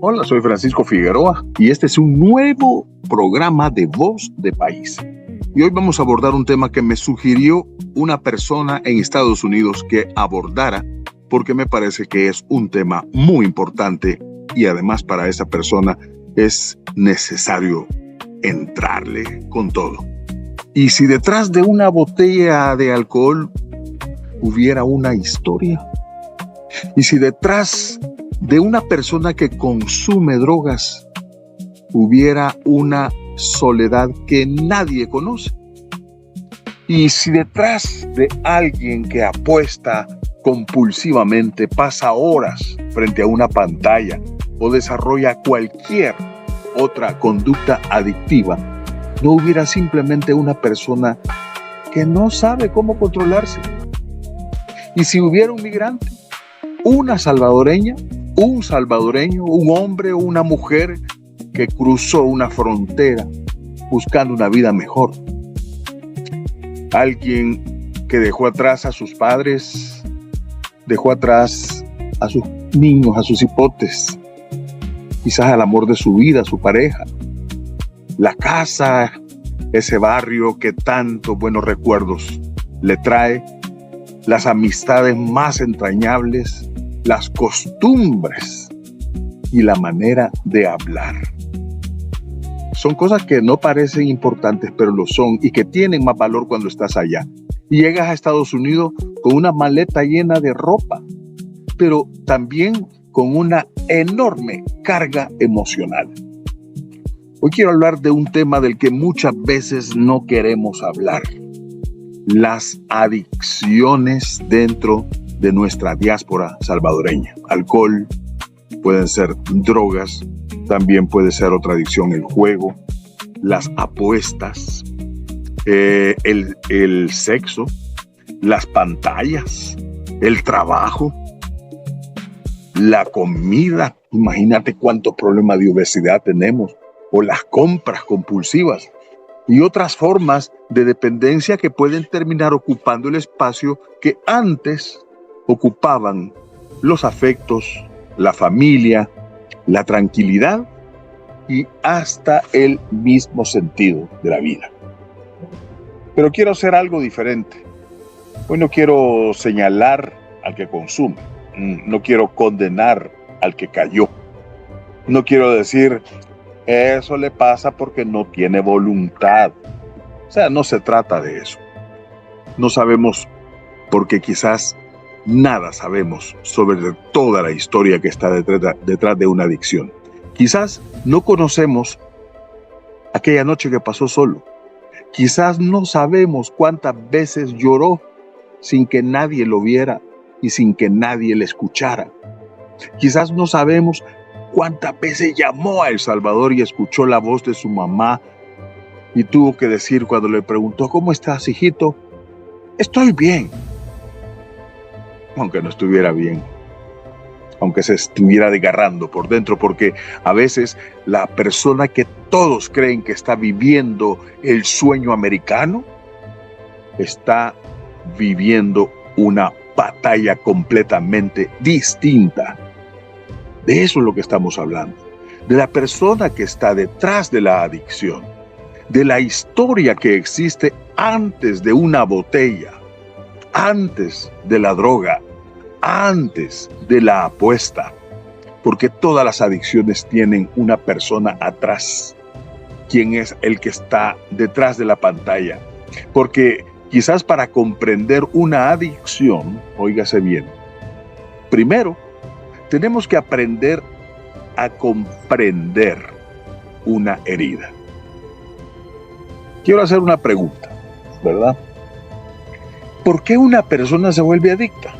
Hola, soy Francisco Figueroa y este es un nuevo programa de Voz de País. Y hoy vamos a abordar un tema que me sugirió una persona en Estados Unidos que abordara porque me parece que es un tema muy importante y además para esa persona es necesario entrarle con todo. Y si detrás de una botella de alcohol hubiera una historia, y si detrás de una persona que consume drogas hubiera una soledad que nadie conoce, y si detrás de alguien que apuesta compulsivamente pasa horas frente a una pantalla o desarrolla cualquier otra conducta adictiva, no hubiera simplemente una persona que no sabe cómo controlarse. Y si hubiera un migrante, una salvadoreña, un salvadoreño, un hombre o una mujer que cruzó una frontera buscando una vida mejor. Alguien que dejó atrás a sus padres, dejó atrás a sus niños, a sus hipotes, quizás al amor de su vida, a su pareja, la casa, ese barrio que tantos buenos recuerdos le trae, las amistades más entrañables, las costumbres y la manera de hablar. Son cosas que no parecen importantes, pero lo son y que tienen más valor cuando estás allá. Y llegas a Estados Unidos con una maleta llena de ropa, pero también con una enorme carga emocional. Hoy quiero hablar de un tema del que muchas veces no queremos hablar: las adicciones dentro de nuestra diáspora salvadoreña. Alcohol, pueden ser drogas, también puede ser otra adicción, el juego, las apuestas, el sexo, las pantallas, el trabajo, la comida. Imagínate cuántos problemas de obesidad tenemos, o las compras compulsivas y otras formas de dependencia que pueden terminar ocupando el espacio que antes ocupaban los afectos, la familia, la tranquilidad y hasta el mismo sentido de la vida. Pero quiero hacer algo diferente. Hoy no quiero señalar al que consume, no quiero condenar al que cayó, no quiero decir eso le pasa porque no tiene voluntad. O sea, no se trata de eso. No sabemos porque quizás nada sabemos sobre toda la historia que está detrás de una adicción. Quizás no conocemos aquella noche que pasó solo. Quizás no sabemos cuántas veces lloró sin que nadie lo viera y sin que nadie le escuchara. Quizás no sabemos cuántas veces llamó a El Salvador y escuchó la voz de su mamá y tuvo que decir cuando le preguntó: ¿cómo estás, hijito? Estoy bien. Aunque no estuviera bien, aunque se estuviera desgarrando por dentro, porque a veces la persona que todos creen que está viviendo el sueño americano está viviendo una batalla completamente distinta. De eso es lo que estamos hablando, de la persona que está detrás de la adicción, de la historia que existe antes de una botella, antes de la droga, antes de la apuesta, porque todas las adicciones tienen una persona atrás, quien es el que está detrás de la pantalla, porque quizás para comprender una adicción, óigase bien, primero tenemos que aprender a comprender una herida. Quiero hacer una pregunta, ¿verdad? ¿Por qué una persona se vuelve adicta?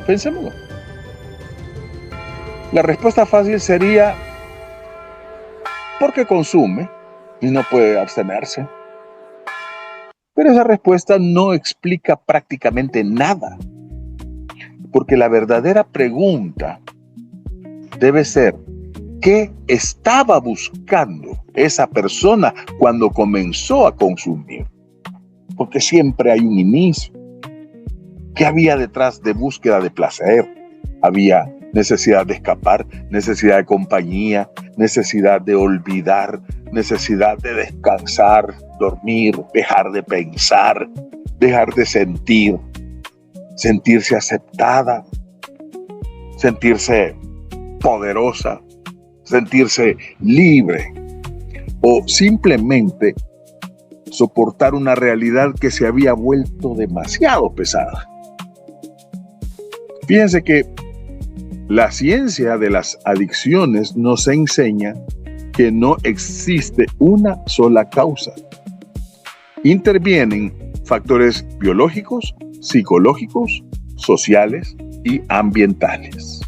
Pensémoslo. La respuesta fácil sería porque consume y no puede abstenerse. Pero esa respuesta no explica prácticamente nada. Porque la verdadera pregunta debe ser: ¿qué estaba buscando esa persona cuando comenzó a consumir? Porque siempre hay un inicio. ¿Qué había detrás de búsqueda de placer? Había necesidad de escapar, necesidad de compañía, necesidad de olvidar, necesidad de descansar, dormir, dejar de pensar, dejar de sentir, sentirse aceptada, sentirse poderosa, sentirse libre o simplemente soportar una realidad que se había vuelto demasiado pesada. Fíjense que la ciencia de las adicciones nos enseña que no existe una sola causa. Intervienen factores biológicos, psicológicos, sociales y ambientales.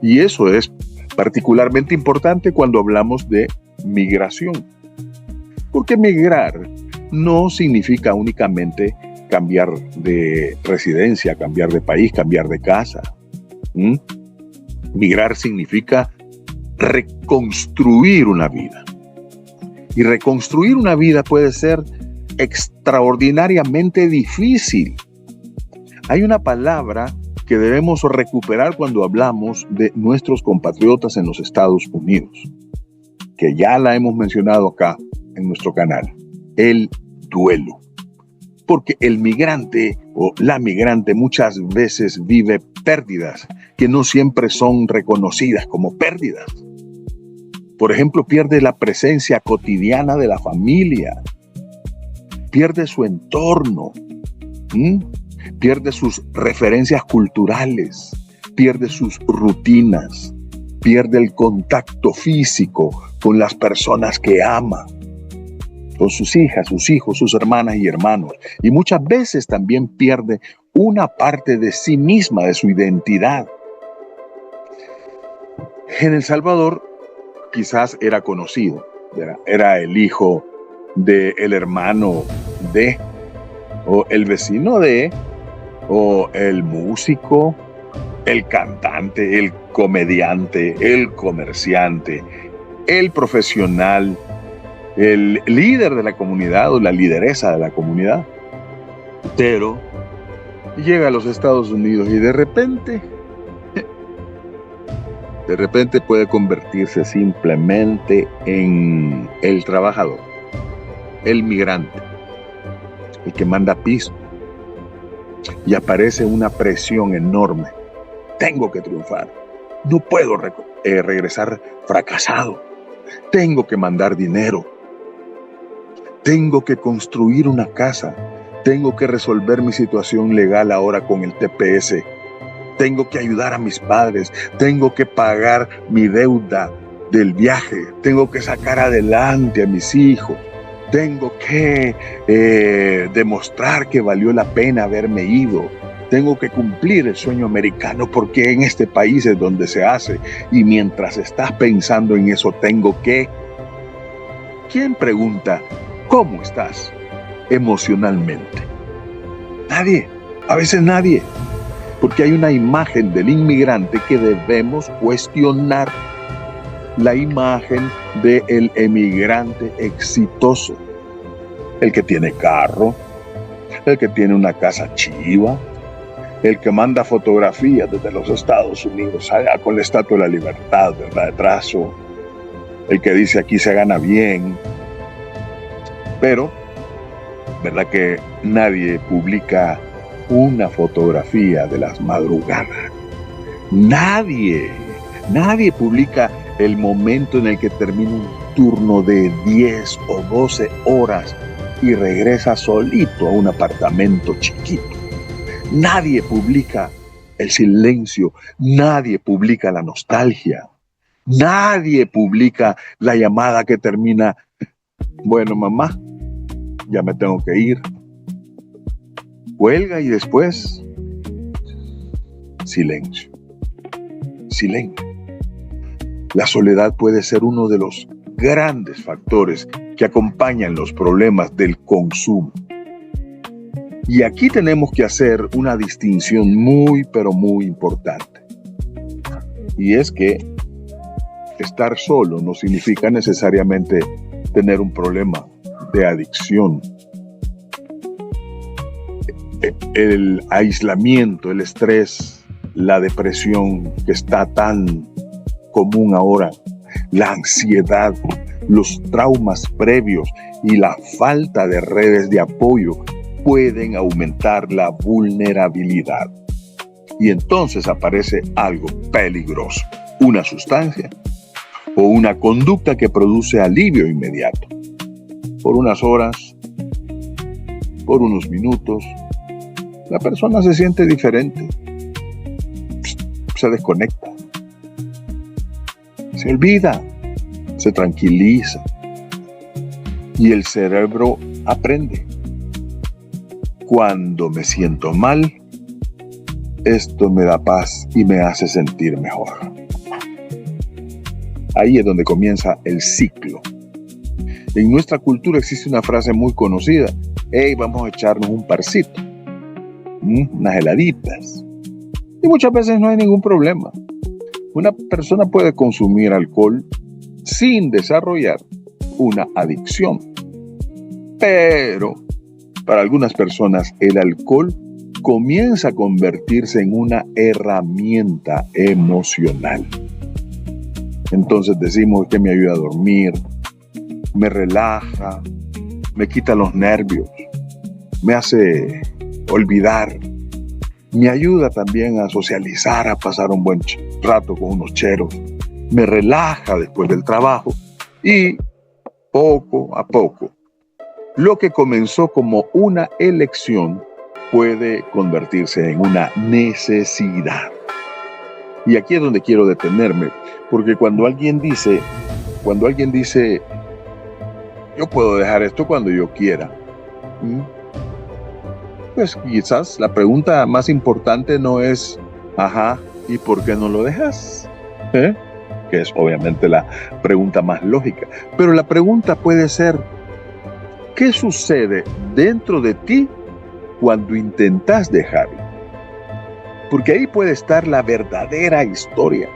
Y eso es particularmente importante cuando hablamos de migración. Porque migrar no significa únicamente cambiar de residencia, cambiar de país, cambiar de casa. Migrar significa reconstruir una vida. Y reconstruir una vida puede ser extraordinariamente difícil. Hay una palabra que debemos recuperar cuando hablamos de nuestros compatriotas en los Estados Unidos, que ya la hemos mencionado acá en nuestro canal: el duelo. Porque el migrante o la migrante muchas veces vive pérdidas que no siempre son reconocidas como pérdidas. Por ejemplo, pierde la presencia cotidiana de la familia, pierde su entorno, pierde sus referencias culturales, pierde sus rutinas, pierde el contacto físico con las personas que ama, con sus hijas, sus hijos, sus hermanas y hermanos. Y muchas veces también pierde una parte de sí misma, de su identidad. En El Salvador quizás era conocido, era el hijo del hermano de, o el vecino de, o el músico, el cantante, el comediante, el comerciante, el profesional, el líder de la comunidad o la lideresa de la comunidad. Pero llega a los Estados Unidos y de repente puede convertirse simplemente en el trabajador, el migrante, el que manda piso. Y aparece una presión enorme. Tengo que triunfar. No puedo regresar fracasado. Tengo que mandar dinero. Tengo que construir una casa. Tengo que resolver mi situación legal ahora con el TPS. Tengo que ayudar a mis padres. Tengo que pagar mi deuda del viaje. Tengo que sacar adelante a mis hijos. Tengo que demostrar que valió la pena haberme ido. Tengo que cumplir el sueño americano porque en este país es donde se hace. Y mientras estás pensando en eso, tengo que... ¿Quién pregunta cómo estás emocionalmente? Nadie, a veces nadie. Porque hay una imagen del inmigrante que debemos cuestionar. La imagen del emigrante exitoso. El que tiene carro, el que tiene una casa chiva, el que manda fotografías desde los Estados Unidos, allá con la Estatua de la Libertad, ¿verdad?, detrás, el que dice aquí se gana bien. Pero, ¿verdad que nadie publica una fotografía de las madrugadas? Nadie publica el momento en el que termina un turno de 10 o 12 horas y regresa solito a un apartamento chiquito. Nadie publica el silencio, nadie publica la nostalgia, nadie publica la llamada que termina: bueno, mamá, ya me tengo que ir. Cuelga y después silencio. Silencio. La soledad puede ser uno de los grandes factores que acompañan los problemas del consumo. Y aquí tenemos que hacer una distinción muy, pero muy importante. Y es que estar solo no significa necesariamente tener un problema de adicción. El aislamiento, el estrés, la depresión que está tan común ahora, la ansiedad, los traumas previos y la falta de redes de apoyo pueden aumentar la vulnerabilidad. Y entonces aparece algo peligroso, una sustancia o una conducta que produce alivio inmediato. Por unas horas, por unos minutos, la persona se siente diferente, se desconecta, se olvida, se tranquiliza y el cerebro aprende. Cuando me siento mal, esto me da paz y me hace sentir mejor. Ahí es donde comienza el ciclo. En nuestra cultura existe una frase muy conocida: hey, vamos a echarnos un parcito, unas heladitas. Y muchas veces no hay ningún problema. Una persona puede consumir alcohol sin desarrollar una adicción. Pero para algunas personas el alcohol comienza a convertirse en una herramienta emocional. Entonces decimos que me ayuda a dormir, me relaja, me quita los nervios, me hace olvidar, me ayuda también a socializar, a pasar un buen rato con unos cheros, me relaja después del trabajo y poco a poco, lo que comenzó como una elección puede convertirse en una necesidad. Y aquí es donde quiero detenerme, porque cuando alguien dice, yo puedo dejar esto cuando yo quiera, pues quizás la pregunta más importante no es, ¿y por qué no lo dejas? Que es obviamente la pregunta más lógica. Pero la pregunta puede ser, ¿qué sucede dentro de ti cuando intentas dejarlo? Porque ahí puede estar la verdadera historia.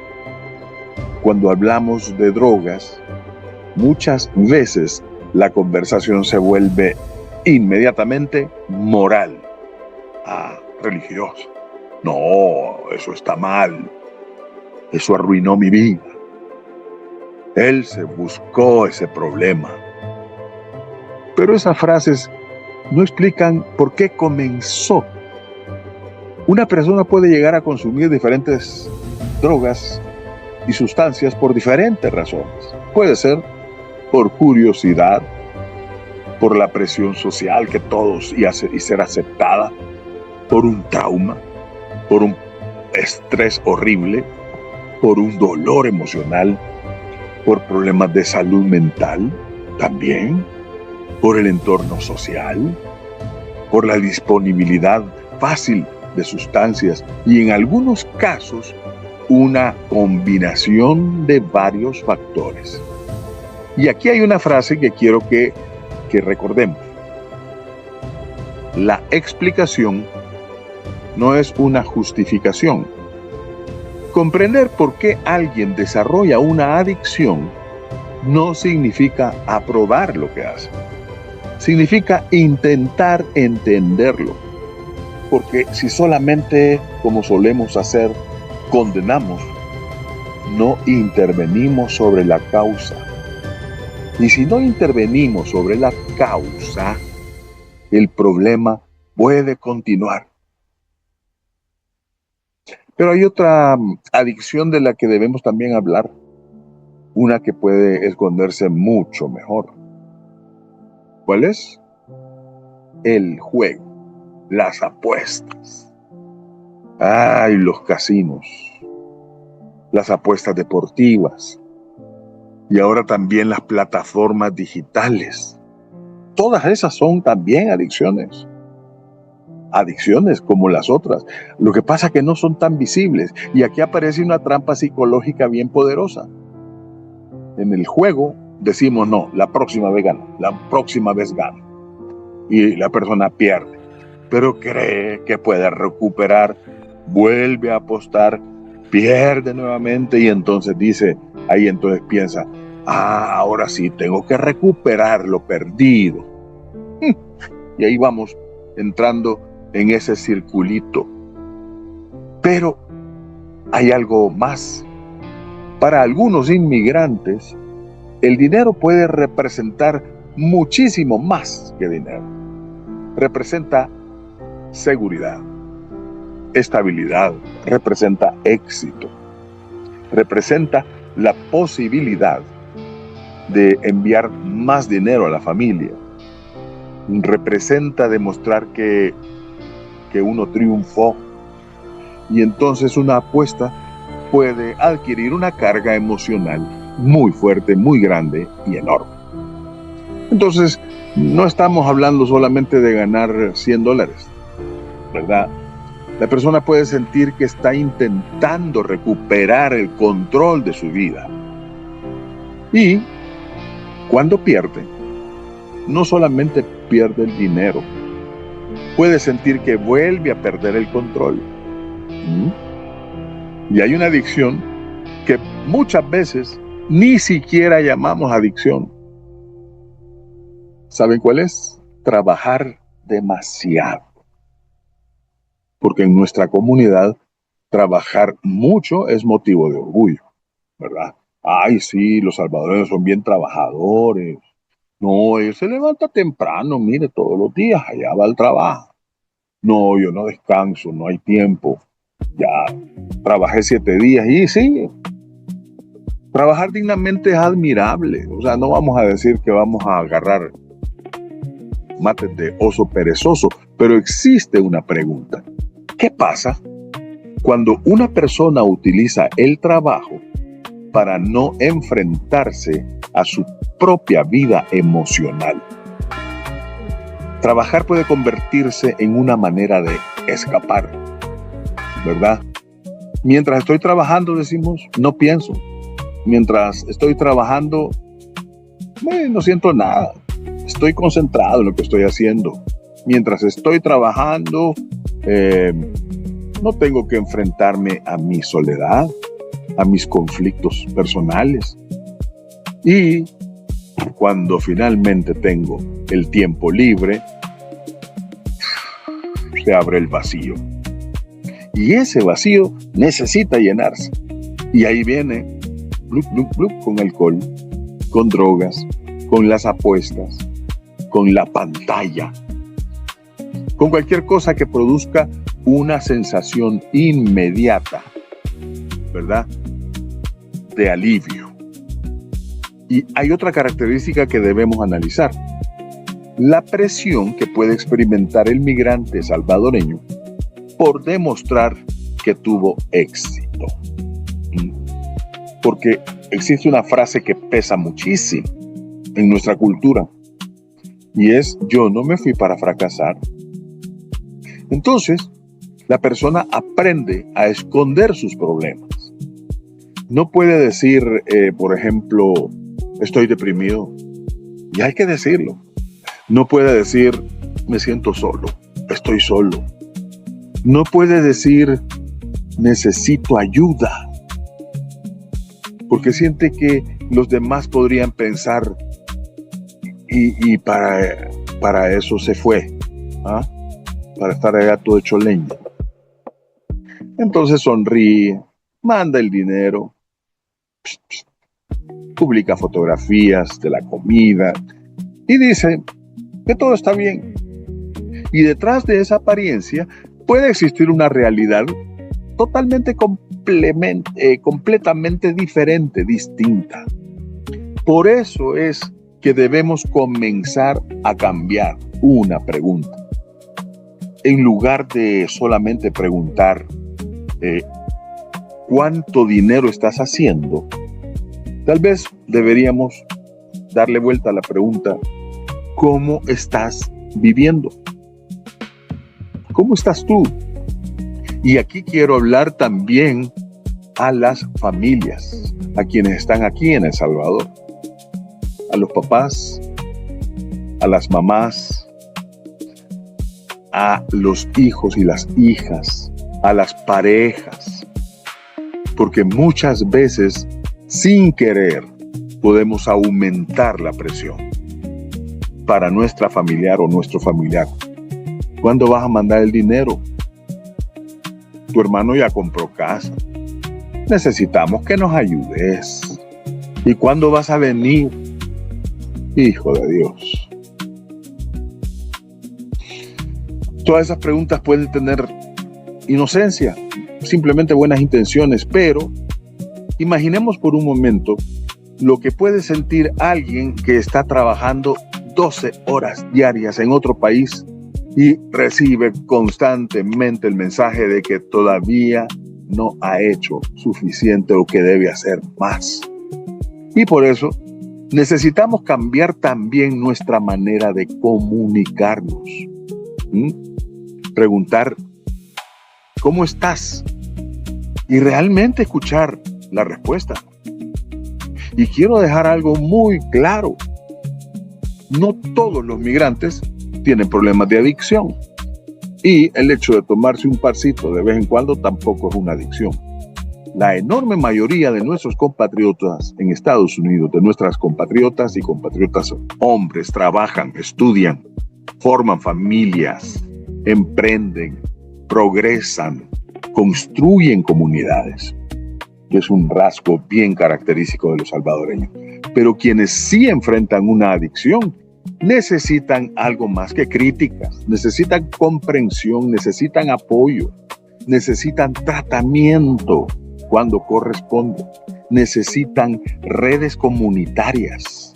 Cuando hablamos de drogas, muchas veces la conversación se vuelve inmediatamente moral, religiosa. No, eso está mal. Eso arruinó mi vida. Él se buscó ese problema. Pero esas frases no explican por qué comenzó. Una persona puede llegar a consumir diferentes drogas y sustancias por diferentes razones. Puede ser por curiosidad, por la presión social que todos y ser aceptada, por un trauma, por un estrés horrible, por un dolor emocional, por problemas de salud mental también, por el entorno social, por la disponibilidad fácil de sustancias y en algunos casos una combinación de varios factores. Y aquí hay una frase que quiero que recordemos. La explicación no es una justificación. Comprender por qué alguien desarrolla una adicción no significa aprobar lo que hace. Significa intentar entenderlo. Porque si solamente, como solemos hacer, condenamos, no intervenimos sobre la causa. Y si no intervenimos sobre la causa, el problema puede continuar. Pero hay otra adicción de la que debemos también hablar, una que puede esconderse mucho mejor. ¿Cuál es? El juego, las apuestas. Los casinos, las apuestas deportivas y ahora también las plataformas digitales. Todas esas son también adicciones. Adicciones como las otras. Lo que pasa es que no son tan visibles. Y aquí aparece una trampa psicológica bien poderosa. En el juego decimos, no, la próxima vez gano. Y la persona pierde. Pero cree que puede recuperar, vuelve a apostar, pierde nuevamente y entonces piensa, ahora sí, tengo que recuperar lo perdido. Y ahí vamos entrando en ese circulito. Pero hay algo más. Para algunos inmigrantes, el dinero puede representar muchísimo más que dinero. Representa seguridad, estabilidad, representa éxito, representa la posibilidad de enviar más dinero a la familia, representa demostrar que uno triunfó, y entonces una apuesta puede adquirir una carga emocional muy fuerte, muy grande y enorme. Entonces, no estamos hablando solamente de ganar $100, ¿verdad? La persona puede sentir que está intentando recuperar el control de su vida. Y cuando pierde, no solamente pierde el dinero, puede sentir que vuelve a perder el control. Y hay una adicción que muchas veces ni siquiera llamamos adicción. ¿Saben cuál es? Trabajar demasiado. Porque en nuestra comunidad, trabajar mucho es motivo de orgullo, ¿verdad? Ay, sí, los salvadoreños son bien trabajadores. No, él se levanta temprano, mire, todos los días, allá va al trabajo. No, yo no descanso, no hay tiempo. Ya trabajé 7 días y sí, trabajar dignamente es admirable. O sea, no vamos a decir que vamos a agarrar mates de oso perezoso, pero existe una pregunta. ¿Qué pasa cuando una persona utiliza el trabajo para no enfrentarse a su propia vida emocional? Trabajar puede convertirse en una manera de escapar, ¿verdad? Mientras estoy trabajando, decimos, no pienso. Mientras estoy trabajando, no siento nada. Estoy concentrado en lo que estoy haciendo. Mientras estoy trabajando, no tengo que enfrentarme a mi soledad, a mis conflictos personales. Y cuando finalmente tengo el tiempo libre, se abre el vacío. Y ese vacío necesita llenarse. Y ahí viene, blup, blup, blup, con alcohol, con drogas, con las apuestas, con la pantalla, con cualquier cosa que produzca una sensación inmediata, ¿verdad?, de alivio. Y hay otra característica que debemos analizar: la presión que puede experimentar el migrante salvadoreño por demostrar que tuvo éxito. Porque existe una frase que pesa muchísimo en nuestra cultura, y es: yo no me fui para fracasar. Entonces, la persona aprende a esconder sus problemas. No puede decir, por ejemplo, estoy deprimido. Y hay que decirlo. No puede decir, me siento solo, estoy solo. No puede decir, necesito ayuda, porque siente que los demás podrían pensar, y para eso se fue, ¿ah?, para estar allá todo hecho leña. Entonces sonríe, manda el dinero, publica fotografías de la comida y dice que todo está bien. Y detrás de esa apariencia puede existir una realidad totalmente completamente diferente, distinta. Por eso es que debemos comenzar a cambiar una pregunta. En lugar de solamente preguntar ¿cuánto dinero estás haciendo?, tal vez deberíamos darle vuelta a la pregunta: ¿cómo estás viviendo? ¿Cómo estás tú? Y aquí quiero hablar también a las familias, a quienes están aquí en El Salvador, a los papás, a las mamás, a los hijos y las hijas, a las parejas, porque muchas veces, sin querer, podemos aumentar la presión para nuestra familiar o nuestro familiar. ¿Cuándo vas a mandar el dinero? Tu hermano ya compró casa, necesitamos que nos ayudes. ¿Y cuándo vas a venir? Hijo de Dios. Todas esas preguntas pueden tener inocencia, simplemente buenas intenciones, pero imaginemos por un momento lo que puede sentir alguien que está trabajando 12 horas diarias en otro país y recibe constantemente el mensaje de que todavía no ha hecho suficiente o que debe hacer más. Y por eso necesitamos cambiar también nuestra manera de comunicarnos. Preguntar, ¿cómo estás? Y realmente escuchar la respuesta. Y quiero dejar algo muy claro. No todos los migrantes tienen problemas de adicción. Y el hecho de tomarse un parcito de vez en cuando tampoco es una adicción. La enorme mayoría de nuestros compatriotas en Estados Unidos, de nuestras compatriotas y compatriotas hombres, trabajan, estudian, forman familias, emprenden, progresan, construyen comunidades, que es un rasgo bien característico de los salvadoreños. Pero quienes sí enfrentan una adicción necesitan algo más que críticas, necesitan comprensión, necesitan apoyo, necesitan tratamiento cuando corresponde, necesitan redes comunitarias,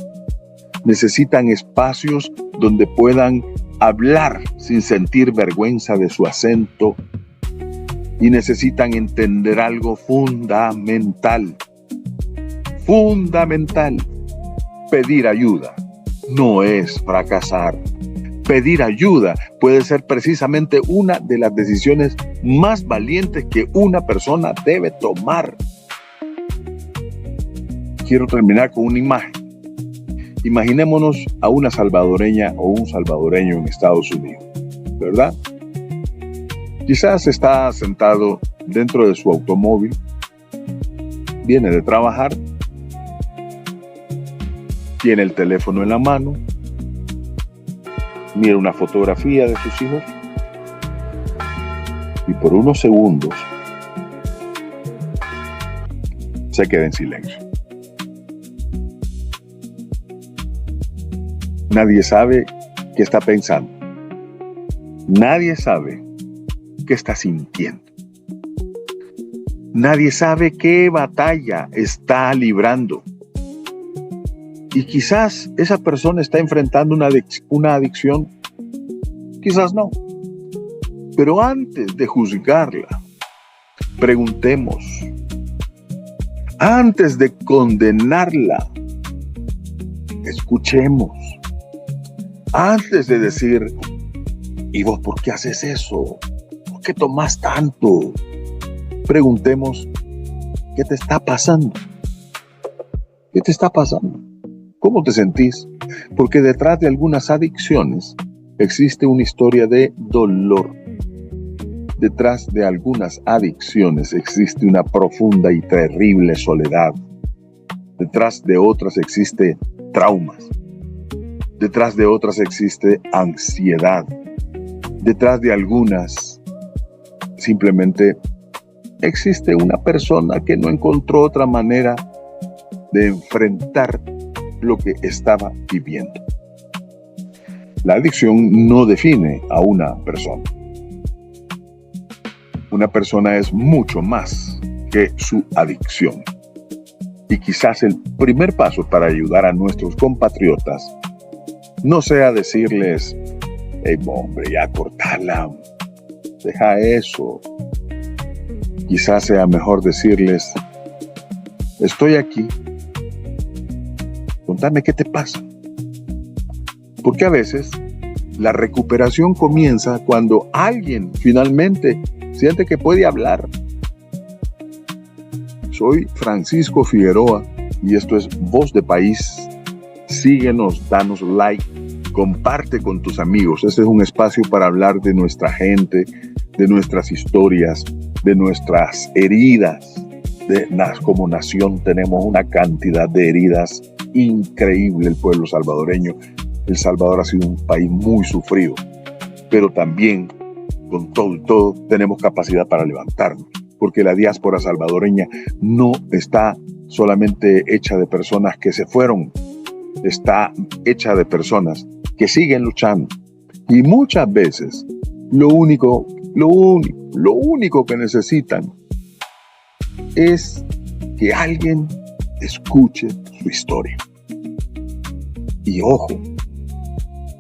necesitan espacios donde puedan hablar sin sentir vergüenza de su acento y necesitan entender algo fundamental. Pedir ayuda no es fracasar. Pedir ayuda puede ser precisamente una de las decisiones más valientes que una persona debe tomar. Quiero terminar con una imagen. Imaginémonos a una salvadoreña o un salvadoreño en Estados Unidos, ¿verdad? Quizás está sentado dentro de su automóvil, viene de trabajar, tiene el teléfono en la mano, mira una fotografía de sus hijos y por unos segundos se queda en silencio. Nadie sabe qué está pensando. Nadie sabe qué está sintiendo. Nadie sabe qué batalla está librando. Y quizás esa persona está enfrentando una adicción, quizás no. Pero antes de juzgarla, preguntemos. Antes de condenarla, escuchemos. Antes de decir, ¿y vos por qué haces eso? ¿Por qué tomás tanto? Preguntemos, ¿qué te está pasando? ¿Qué te está pasando? ¿Cómo te sentís? Porque detrás de algunas adicciones existe una historia de dolor. Detrás de algunas adicciones existe una profunda y terrible soledad. Detrás de otras existe traumas. Detrás de otras existe ansiedad. Detrás de algunas simplemente existe una persona que no encontró otra manera de enfrentar lo que estaba viviendo. La adicción no define a una persona. Una persona es mucho más que su adicción. Y quizás el primer paso para ayudar a nuestros compatriotas no sea decirles, hey, hombre, ya cortala, deja eso. Quizás sea mejor decirles, estoy aquí, contame qué te pasa. Porque a veces la recuperación comienza cuando alguien finalmente siente que puede hablar. Soy Francisco Figueroa y esto es Voz de País. Síguenos, danos like, comparte con tus amigos. Este es un espacio para hablar de nuestra gente, de nuestras historias, de nuestras heridas. Como nación tenemos una cantidad de heridas increíble el pueblo salvadoreño. El Salvador ha sido un país muy sufrido, pero también con todo y todo tenemos capacidad para levantarnos. porque la diáspora salvadoreña no está solamente hecha de personas que se fueron, está hecha de personas que siguen luchando. Y muchas veces lo único que necesitan es que alguien escuche su historia. Y ojo,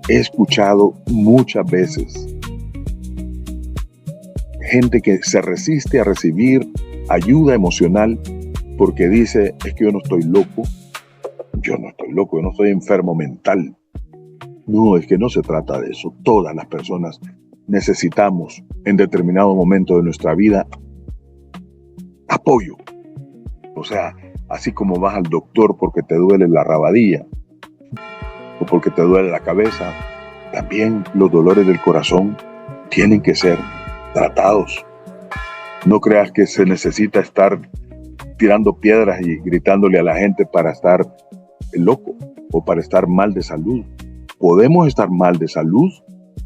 he escuchado muchas veces gente que se resiste a recibir ayuda emocional porque dice, es que yo no estoy loco, yo no estoy enfermo mental. No, es que no se trata de eso. Todas las personas necesitamos en determinado momento de nuestra vida apoyo. O sea, así como vas al doctor porque te duele la rabadilla o porque te duele la cabeza, también los dolores del corazón tienen que ser tratados. No creas que se necesita estar tirando piedras y gritándole a la gente para estar loco o para estar mal de salud. Podemos estar mal de salud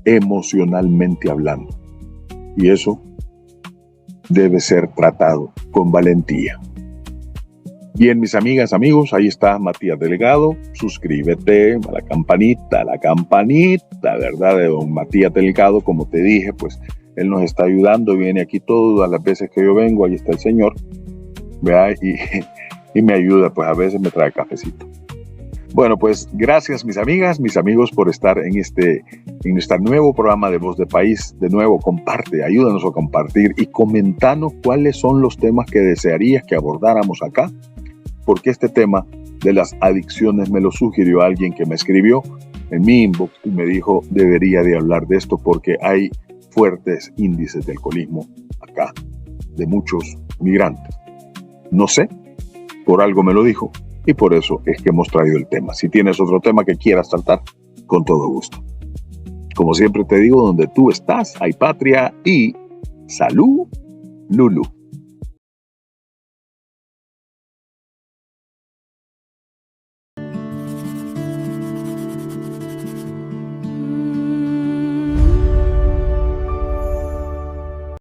emocionalmente hablando. Y eso debe ser tratado con valentía. Bien, mis amigas, amigos, ahí está Matías Delgado. Suscríbete a la campanita, ¿verdad? De don Matías Delgado, como te dije, pues él nos está ayudando, viene aquí todas las veces que yo vengo, ahí está el señor, ¿verdad? Y me ayuda, pues a veces me trae cafecito. Bueno, pues gracias mis amigas, mis amigos por estar en este nuevo programa de Voz de País. De nuevo, comparte, ayúdanos a compartir y comentanos cuáles son los temas que desearías que abordáramos acá, porque este tema de las adicciones me lo sugirió alguien que me escribió en mi inbox y me dijo, debería de hablar de esto porque hay fuertes índices de alcoholismo acá, de muchos migrantes. No sé, por algo me lo dijo. Y por eso es que hemos traído el tema. Si tienes otro tema que quieras tratar, con todo gusto. Como siempre te digo, donde tú estás, hay patria y salud, Lulu.